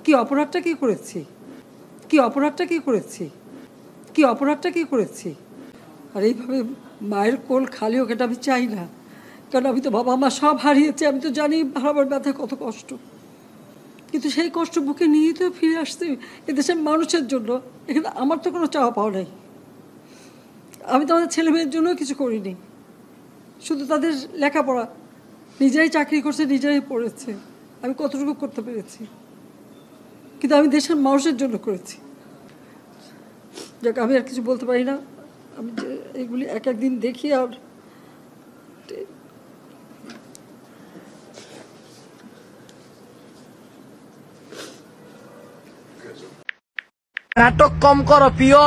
কি অপরাধটা কি করেছি, কি অপরাধটা কি করেছি, কি অপরাধটা কি করেছি? আর এইভাবে মায়ের কোল খালি হোক এটা আমি চাই না, কারণ আমি তো বাবা মা সব হারিয়েছি। আমি তো জানি হারাবার ব্যথা কত কষ্ট, কিন্তু সেই কষ্ট বুকে নিয়ে তো ফিরে আসতে এদেশের মানুষের জন্য। এখানে আমার তো কোনো চাওয়া পাওয়া নাই। আমি তো আমাদের ছেলে মেয়ের জন্য কিছু করিনি, শুধু তাদের লেখাপড়া। নিজেরাই চাকরি করছে, নিজেরাই পড়েছে, আমি কতটুকু করতে পেরেছি, কিন্তু আমি দেশের মানুষের জন্য করেছি। যাক, আমি আর কিছু বলতে পারি না। আমি যে এগুলি এক একদিন দেখি আর নাটক কম করো প্রিয়।